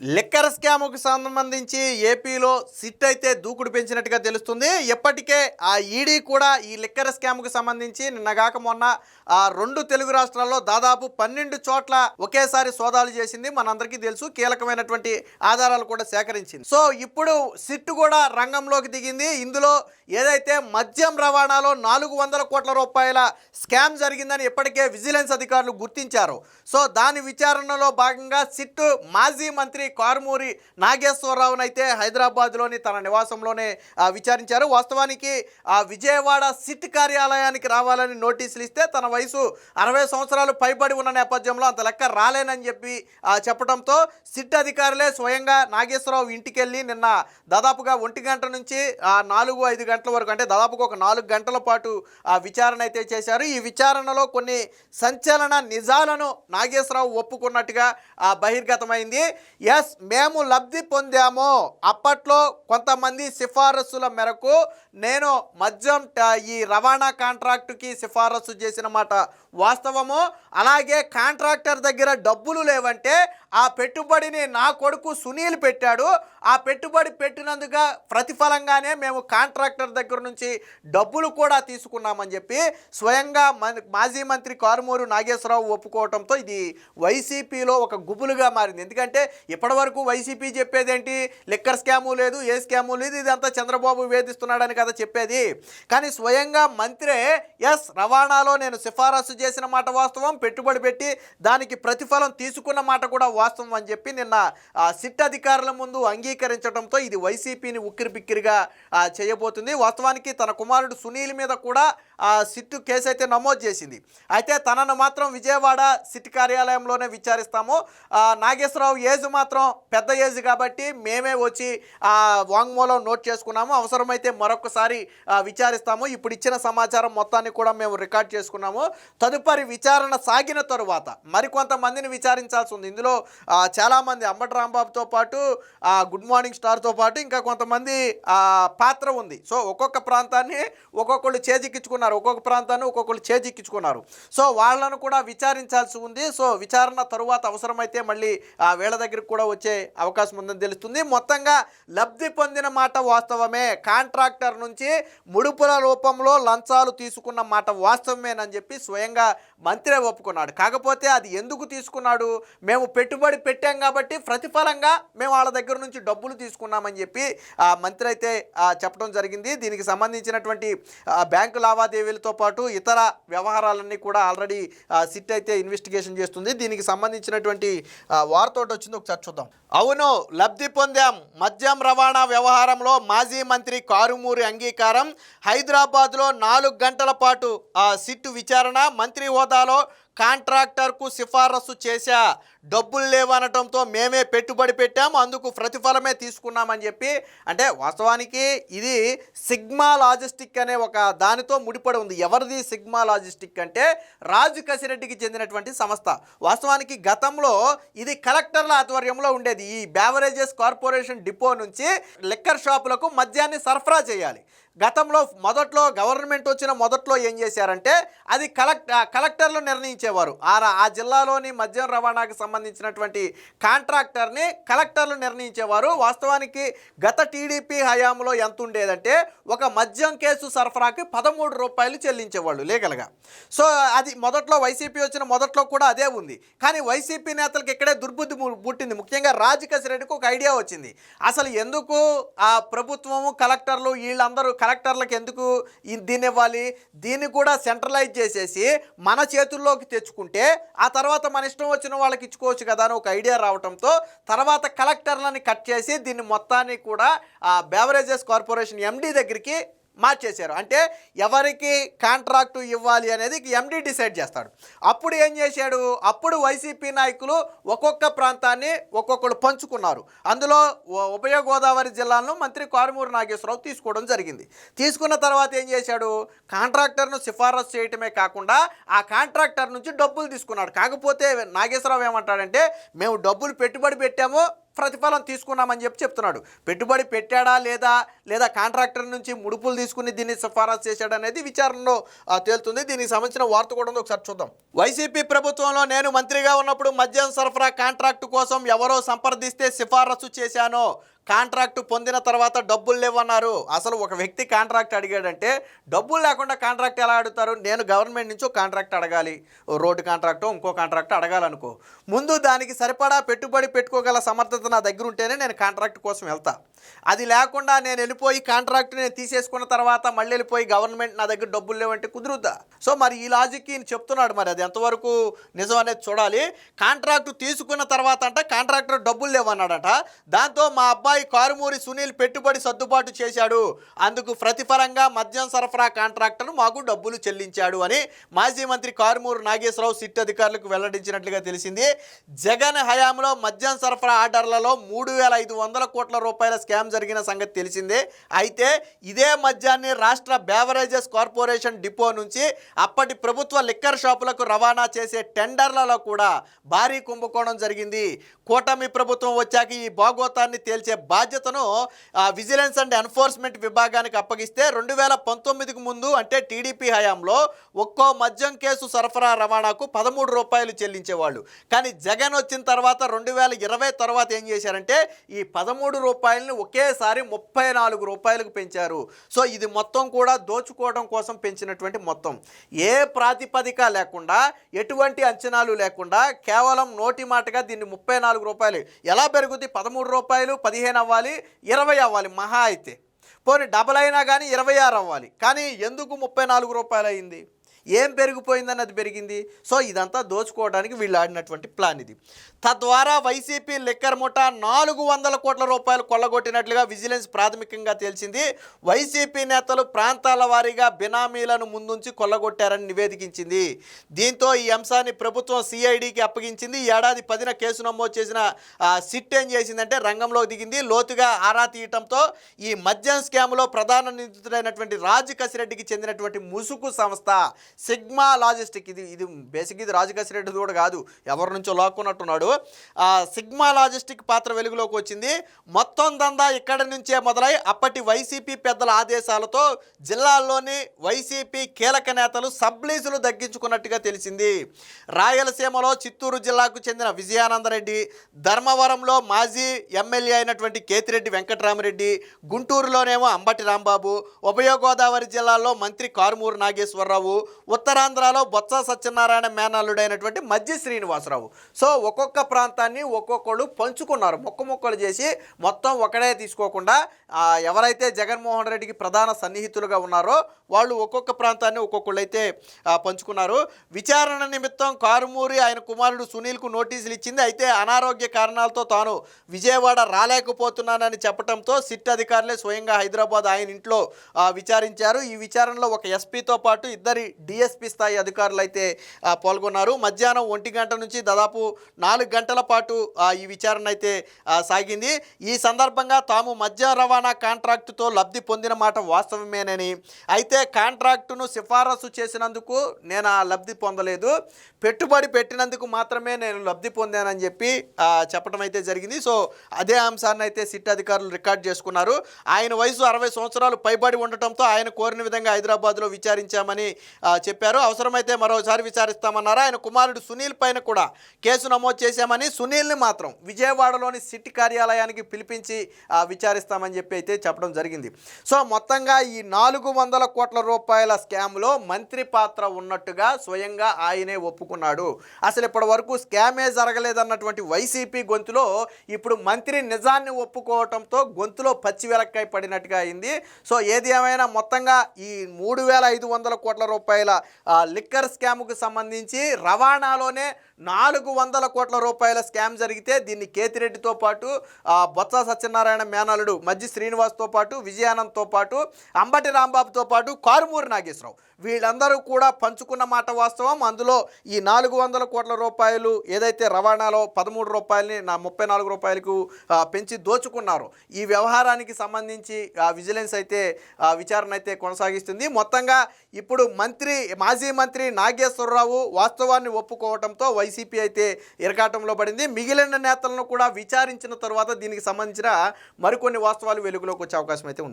Liquor స్కామ్‌కు సంబంధించి ఏపీలో SIT అయితే దూకుడు పెంచినట్టుగా తెలుస్తుంది. ఇప్పటికే ఆ ఈడీ కూడా ఈ లిక్కర్ స్కామ్‌కు సంబంధించి నిన్నగాక మొన్న 2 తెలుగు రాష్ట్రాల్లో దాదాపు 12 చోట్ల ఒకేసారి సోదాలు చేసింది. మనందరికీ తెలుసు. కీలకమైనటువంటి ఆధారాలు కూడా సేకరించింది. సో ఇప్పుడు సిట్ కూడా రంగంలోకి దిగింది. ఇందులో ఏదైతే మద్యం రవాణాలో 400 కోట్ల రూపాయల స్కామ్ జరిగిందని ఇప్పటికే విజిలెన్స్ అధికారులు గుర్తించారు. సో దాని విచారణలో భాగంగా సిట్ మాజీ మంత్రి కారుమూరి నాగేశ్వరరావునైతే హైదరాబాద్లోని తన నివాసంలోనే విచారించారు. వాస్తవానికి విజయవాడ సిట్ కార్యాలయానికి రావాలని నోటీసులు ఇస్తే తన వయసు 60 సంవత్సరాలు పైబడి ఉన్న నేపథ్యంలో అంత లెక్క రాలేనని చెప్పి చెప్పడంతో సిట్ అధికారులే స్వయంగా నాగేశ్వరరావు ఇంటికి వెళ్ళి నిన్న దాదాపుగా 1 గంట నుంచి 4-5 గంటల వరకు, అంటే దాదాపుగా ఒక 4 గంటల పాటు విచారణ అయితే చేశారు. ఈ విచారణలో కొన్ని సంచలన నిజాలను నాగేశ్వరరావు ఒప్పుకున్నట్టుగా బహిర్గతమైంది. ఎస్, మేము లబ్ధి పొందాము. అప్పట్లో కొంతమంది సిఫారసుల మేరకు నేను మద్యం ఈ రవాణా కాంట్రాక్టుకి సిఫారసు చేసిన మాట వాస్తవము. అలాగే కాంట్రాక్టర్ దగ్గర డబ్బులు లేవంటే ఆ పెట్టుబడిని నా కొడుకు సునీల్ పెట్టాడు. ఆ పెట్టుబడి పెట్టినందుకు ప్రతిఫలంగానే మేము కాంట్రాక్టర్ దగ్గర నుంచి డబ్బులు కూడా తీసుకున్నామని చెప్పి స్వయంగా మాజీ మంత్రి కారుమూరి నాగేశ్వరరావు ఒప్పుకోవడంతో ఇది వైసీపీలో ఒక గుబులుగా మారింది. ఎందుకంటే ఇప్పటివరకు వైసీపీ చెప్పేదేంటి, లిక్కర్ స్కాము లేదు, ఏ స్కాము లేదు, ఇదంతా చంద్రబాబు వేధిస్తున్నాడని కదా చెప్పేది. కానీ స్వయంగా మంత్రే ఎస్, రవాణాలో నేను సిఫారసు చేసిన మాట వాస్తవం, పెట్టుబడి పెట్టి దానికి ప్రతిఫలం తీసుకున్న మాట కూడా వాస్తవం అని చెప్పి నిన్న సిట్ అధికారుల ముందు అంగీకరించడంతో ఇది వైసీపీని ఉక్కిరిబిక్కిరిగా చేయబోతుంది. వాస్తవానికి తన కుమారుడు సునీల్ మీద కూడా సిట్టు కేసు అయితే నమోదు చేసింది. అయితే తనను మాత్రం విజయవాడ సిట్ కార్యాలయంలోనే విచారిస్తాము. నాగేశ్వరరావు ఏజ్ మాత్రం పెద్ద ఏజ్ కాబట్టి మేమే వచ్చి వాంగ్మూలం నోట్ చేసుకున్నాము. అవసరమైతే మరొకసారి విచారిస్తాము. ఇప్పుడు ఇచ్చిన సమాచారం మొత్తాన్ని కూడా మేము రికార్డ్ చేసుకున్నాము. తదుపరి విచారణ సాగిన తరువాత మరికొంతమందిని విచారించాల్సి ఉంది. ఇందులో చాలామంది అంబటి రాంబాబుతో పాటు గుడ్ మార్నింగ్ స్టార్తో పాటు ఇంకా కొంతమంది పాత్ర ఉంది. సో ఒక్కొక్క ప్రాంతాన్ని ఒక్కొక్కళ్ళు చేజిక్కించుకున్నారు, ఒక్కొక్క ప్రాంతాన్ని ఒక్కొక్కళ్ళు చేజిక్కించుకున్నారు. సో వాళ్ళను కూడా విచారించాల్సి ఉంది. సో విచారణ తరువాత అవసరమైతే మళ్ళీ వీళ్ళ దగ్గరికి కూడా వచ్చే అవకాశం ఉందని తెలుస్తుంది. మొత్తంగా లబ్ధి పొందిన మాట వాస్తవమే, కాంట్రాక్టర్ నుంచి ముడుపుల రూపంలో లంచాలు తీసుకున్న మాట వాస్తవమేనని చెప్పి స్వయంగా మంత్రి ఒప్పుకున్నాడు. కాకపోతే అది ఎందుకు తీసుకున్నాడు, మేము పెట్టుబడి పెట్టాం కాబట్టి ప్రతిఫలంగా మేము వాళ్ళ దగ్గర నుంచి డబ్బులు తీసుకున్నామని చెప్పి మంత్రి అయితే చెప్పడం జరిగింది. దీనికి సంబంధించినటువంటి బ్యాంకు లావాదేవీలతో పాటు ఇతర వ్యవహారాలన్నీ కూడా ఆల్రెడీ సిట్ అయితే ఇన్వెస్టిగేషన్ చేస్తుంది. దీనికి సంబంధించినటువంటి వార్త ఒకటి వచ్చింది, ఒకసారి చూద్దాం. అవును, లబ్ధి పొందాం. మద్యం రవాణా వ్యవహారంలో మాజీ మంత్రి కారుమూరి అంగీకారం. హైదరాబాద్లో 4 గంటల పాటు సిట్టు విచారణ. మంత్రి హోదాలో కాంట్రాక్టర్కు సిఫారసు చేశా, డబ్బులు లేవనటంతో మేమే పెట్టుబడి పెట్టాము, అందుకు ప్రతిఫలమే తీసుకున్నామని చెప్పి. అంటే వాస్తవానికి ఇది సిగ్మా లాజిస్టిక్ అనే ఒక దానితో ముడిపడి ఉంది. ఎవరిది సిగ్మా లాజిస్టిక్ అంటే రాజు కసిరెడ్డికి చెందినటువంటి సంస్థ. వాస్తవానికి గతంలో ఇది కలెక్టర్ల ఆధ్వర్యంలో ఉండేది. ఈ బేవరేజెస్ కార్పొరేషన్ డిపో నుంచి లిక్కర్ షాపులకు మద్యాన్ని సరఫరా చేయాలి. గతంలో మొదట్లో గవర్నమెంట్ వచ్చిన మొదట్లో ఏం చేశారంటే అది కలెక్టర్లు నిర్ణయించేవారు. ఆ జిల్లాలోని మద్యం రవాణాకు సంబంధించినటువంటి కాంట్రాక్టర్ని కలెక్టర్లు నిర్ణయించేవారు. వాస్తవానికి గత టీడీపీ హయాంలో ఎంత ఉండేదంటే ఒక మద్యం కేసు సరఫరాకి 13 రూపాయలు చెల్లించేవాళ్ళు లీగల్గా. సో అది మొదట్లో వైసీపీ వచ్చిన మొదట్లో కూడా అదే ఉంది. కానీ వైసీపీ నేతలకు ఇక్కడే దుర్బుద్ధి పుట్టింది. ముఖ్యంగా రాజకసిరెడ్డికి ఒక ఐడియా వచ్చింది. అసలు ఎందుకు ప్రభుత్వము కలెక్టర్లు వీళ్ళందరూ కలెక్టర్లకు ఎందుకు దీన్ని ఇవ్వాలి, దీన్ని కూడా సెంట్రలైజ్ చేసేసి మన చేతుల్లోకి తెచ్చుకుంటే ఆ తర్వాత మన ఇష్టం వచ్చిన వాళ్ళకి ఇచ్చుకోవచ్చు కదా అని ఒక ఐడియా రావడంతో తర్వాత కలెక్టర్లని కట్ చేసి దీన్ని మొత్తాన్ని కూడా బేవరేజెస్ కార్పొరేషన్ ఎండీ దగ్గరికి మార్చేశారు. అంటే ఎవరికి కాంట్రాక్టు ఇవ్వాలి అనేది ఎండీ డిసైడ్ చేస్తాడు. అప్పుడు ఏం చేశాడు, అప్పుడు వైసీపీ నాయకులు ఒక్కొక్క ప్రాంతాన్ని ఒక్కొక్కరు పంచుకున్నారు. అందులో ఉభయ గోదావరి జిల్లాలను మంత్రి కారుమూరి నాగేశ్వరరావు తీసుకోవడం జరిగింది. తీసుకున్న తర్వాత ఏం చేశాడు, కాంట్రాక్టర్ను సిఫారసు చేయటమే కాకుండా ఆ కాంట్రాక్టర్ నుంచి డబ్బులు తీసుకున్నాడు. కాకపోతే నాగేశ్వరరావు ఏమంటాడంటే మేము డబ్బులు పెట్టుబడి పెట్టాము, ప్రతిఫలం తీసుకున్నామని చెప్తున్నాడు. పెట్టుబడి పెట్టాడా లేదా కాంట్రాక్టర్ నుంచి ముడుపులు తీసుకుని దీన్ని సిఫారసు చేశాడు అనేది విచారణలో తేలుతుంది. దీనికి సంబంధించిన వార్త కూడా ఉంది, ఒకసారి చూద్దాం. వైసీపీ ప్రభుత్వంలో నేను మంత్రిగా ఉన్నప్పుడు మద్యం సరఫరా కాంట్రాక్టు కోసం ఎవరో సంప్రదిస్తే సిఫారసు చేశాను. కాంట్రాక్టు పొందిన తర్వాత డబ్బులు లేవన్నారు. అసలు ఒక వ్యక్తి కాంట్రాక్ట్ అడిగాడంటే డబ్బులు లేకుండా కాంట్రాక్ట్ ఎలా అడుగుతారు? నేను గవర్నమెంట్ నుంచి కాంట్రాక్ట్ అడగాలి, రోడ్డు కాంట్రాక్టో ఇంకో కాంట్రాక్ట్ అడగాలనుకో, ముందు దానికి సరిపడా పెట్టుబడి పెట్టుకోగల సమర్థత నా దగ్గర ఉంటేనే నేను కాంట్రాక్ట్ కోసం వెళ్తా. అది లేకుండా నేను వెళ్ళిపోయి కాంట్రాక్ట్ నేను తీసేసుకున్న తర్వాత మళ్ళీ వెళ్ళిపోయి గవర్నమెంట్ నా దగ్గర డబ్బులు లేవంటే కుదురుద్దా? సో మరి ఈ లాజిక్ ఈయన చెప్తున్నాడు, మరి అది ఎంతవరకు నిజం అనేది చూడాలి. కాంట్రాక్టు తీసుకున్న తర్వాత అంట కాంట్రాక్టర్ డబ్బులు లేవన్నాడట. దాంతో మా అబ్బాయి కారుమూరి సునీల్ పెట్టుబడి సర్దుబాటు చేశాడు, అందుకు ప్రతిఫలంగా మద్యం సరఫరా కాంట్రాక్టర్ మాకు డబ్బులు చెల్లించాడు అని మాజీ మంత్రి కారుమూరి నాగేశ్వరరావు సిట్ అధికారులకు వెల్లడించినట్లుగా తెలిసింది. జగన్ హయాంలో మద్యం సరఫరా ఆర్డర్లలో 3,500 కోట్ల రూపాయల స్కామ్ జరిగిన సంగతి తెలిసిందే. అయితే ఇదే మద్యాన్ని రాష్ట్ర బేవరేజెస్ కార్పొరేషన్ డిపో నుంచి అప్పటి ప్రభుత్వ లిక్కర్ షాపులకు రవాణా చేసే టెండర్లలో కూడా భారీ కుంభకోణం జరిగింది. కూటమి ప్రభుత్వం వచ్చాక ఈ భాగోతాన్ని తేల్చే బాధ్యతను విజిలెన్స్ అండ్ ఎన్ఫోర్స్మెంట్ విభాగానికి అప్పగిస్తే 2019కు ముందు అంటే టీడీపీ హయాంలో ఒక్కో మద్యం కేసు సరఫరా రవాణాకు 13 రూపాయలు చెల్లించేవాళ్ళు. కానీ జగన్ వచ్చిన తర్వాత 2020 తర్వాత ఏం చేశారంటే ఈ 13 రూపాయలని ఒకేసారి 34 రూపాయలకు పెంచారు. సో ఇది మొత్తం కూడా దోచుకోవడం కోసం పెంచినటువంటి మొత్తం, ఏ ప్రాతిపదిక లేకుండా ఎటువంటి అంచనాలు లేకుండా కేవలం నోటి మాటగా దీన్ని 34 రూపాయలు ఎలా పెరుగుద్ది? 13 రూపాయలు 15 అవ్వాలి, 20 అవ్వాలి మహా అయితే, పోనీ డబల్ అయినా కానీ 26 అవ్వాలి. కానీ ఎందుకు 34 రూపాయలు అయింది? ఏం పెరిగిపోయిందని అది పెరిగింది. సో ఇదంతా దోచుకోవడానికి వీళ్ళు ఆడినటువంటి ప్లాన్ ఇది. తద్వారా వైసీపీ లిక్కర్ ముఠా 400 కోట్ల రూపాయలు కొల్లగొట్టినట్లుగా విజిలెన్స్ ప్రాథమికంగా తేల్చింది. వైసీపీ నేతలు ప్రాంతాల వారీగా బినామీలను ముందుంచి కొల్లగొట్టారని నివేదించింది. దీంతో ఈ అంశాన్ని ప్రభుత్వం సిఐడికి అప్పగించింది. ఈ ఏడాది 10న కేసు నమోదు చేసిన సిట్ ఏం చేసిందంటే రంగంలో దిగింది. లోతుగా ఆరా తీయటంతో ఈ మద్యం స్కామ్లో ప్రధాన నిందితుడైనటువంటి రాజు కసిరెడ్డికి చెందినటువంటి ముసుగు సంస్థ సిగ్మా లాజిస్టిక్, ఇది బేసిక్ ఇది రాజు కసిరెడ్డి కూడా కాదు, ఎవరి నుంచో లాక్కున్నట్టున్నాడు. సిగ్మా లాజిస్టిక్ పాత్ర వెలుగులోకి వచ్చింది. మొత్తం దందా ఇక్కడి నుంచే మొదలై అప్పటి వైసీపీ పెద్దల ఆదేశాలతో జిల్లాల్లోని వైసీపీ కీలక నేతలు సబ్లీజులు దగ్గించుకున్నట్టుగా తెలిసింది. రాయలసీమలో చిత్తూరు జిల్లాకు చెందిన విజయానందరెడ్డి, ధర్మవరంలో మాజీ ఎమ్మెల్యే అయినటువంటి కేతిరెడ్డి వెంకటరామరెడ్డి, గుంటూరులోనేమో అంబటి రాంబాబు, ఉభయ గోదావరి జిల్లాల్లో మంత్రి కారుమూరి నాగేశ్వరరావు, ఉత్తరాంధ్రలో బొత్స సత్యనారాయణ మేనల్లుడైనటువంటి మజ్జి శ్రీనివాసరావు. సో ఒక్కొక్క ప్రాంతాన్ని ఒక్కొక్కళ్ళు పంచుకున్నారు, మొక్కలు చేసి మొత్తం ఒకడే తీసుకోకుండా ఎవరైతే జగన్మోహన్ రెడ్డికి ప్రధాన సన్నిహితులుగా ఉన్నారో వాళ్ళు ఒక్కొక్క ప్రాంతాన్ని ఒక్కొక్కళ్ళు అయితే పంచుకున్నారు. విచారణ నిమిత్తం కారుమూరి ఆయన కుమారుడు సునీల్కు నోటీసులు ఇచ్చింది. అయితే అనారోగ్య కారణాలతో తాను విజయవాడ రాలేకపోతున్నానని చెప్పడంతో సిట్ అధికారులే స్వయంగా హైదరాబాద్ ఆయన ఇంట్లో విచారించారు. ఈ విచారణలో ఒక ఎస్పీతో పాటు ఇద్దరి డిఎస్పీ స్థాయి అధికారులు అయితే పాల్గొన్నారు. మధ్యాహ్నం 1 గంట నుంచి దాదాపు 4 గంటల పాటు ఈ విచారణ అయితే సాగింది. ఈ సందర్భంగా తాము మద్య రవాణా కాంట్రాక్టుతో లబ్ధి పొందిన మాట వాస్తవమేనని, అయితే కాంట్రాక్టును సిఫారసు చేసినందుకు నేను ఆ లబ్ధి పొందలేదు, పెట్టుబడి పెట్టినందుకు మాత్రమే నేను లబ్ధి పొందానని చెప్పి చెప్పడం అయితే జరిగింది. సో అదే అంశాన్ని అయితే సిట్ అధికారులు రికార్డ్ చేసుకున్నారు. ఆయన వయసు 60 సంవత్సరాలు పైబడి ఉండటంతో ఆయన కోరిన విధంగా హైదరాబాద్లో విచారించామని చెప్పారు. అవసరమైతే మరోసారి విచారిస్తామన్నారు. ఆయన కుమారుడు సునీల్ పైన కూడా కేసు నమోదు చేశామని, సునీల్ని మాత్రం విజయవాడలోని సిట్ కార్యాలయానికి పిలిపించి విచారిస్తామని చెప్పి అయితే చెప్పడం జరిగింది. సో మొత్తంగా ఈ 400 కోట్ల రూపాయల స్కామ్లో మంత్రి పాత్ర ఉన్నట్టుగా స్వయంగా ఆయనే ఒప్పుకున్నాడు. అసలు ఇప్పటి వరకు స్కామే జరగలేదన్నటువంటి వైసీపీ గొంతులో ఇప్పుడు మంత్రి నిజాన్ని ఒప్పుకోవటంతో గొంతులో పచ్చి వెలక్కాయ పడినట్టుగా అయింది. సో ఏది ఏమైనా మొత్తంగా ఈ 3,500 కోట్ల రూపాయల లిక్కర్ స్కామ్కు సంబంధించి రవాణాలోనే 400 కోట్ల రూపాయల స్కామ్ జరిగితే దీన్ని కేతిరెడ్డితో పాటు బొత్స సత్యనారాయణ మేనల్లుడు మజ్జి శ్రీనివాస్తో పాటు విజయానంద్తో పాటు అంబటి రాంబాబుతో పాటు కారుమూరి నాగేశ్వరరావు వీళ్ళందరూ కూడా పంచుకున్న మాట వాస్తవం. అందులో ఈ 400 కోట్ల రూపాయలు ఏదైతే రవాణాలో 13 రూపాయలని 34 రూపాయలకు పెంచి దోచుకున్నారో ఈ వ్యవహారానికి సంబంధించి విజిలెన్స్ అయితే విచారణ అయితే కొనసాగిస్తుంది. మొత్తంగా ఇప్పుడు మాజీ మంత్రి నాగేశ్వరరావు వాస్తవాన్ని ఒప్పుకోవడంతో వైసీపీ వైసీపీ అయితే ఇరకాటంలో పడింది. మిగిలిన నేతలను కూడా విచారించిన తర్వాత దీనికి సంబంధించిన మరికొన్ని వాస్తవాలు వెలుగులోకి వచ్చే అవకాశం అయితే ఉంది.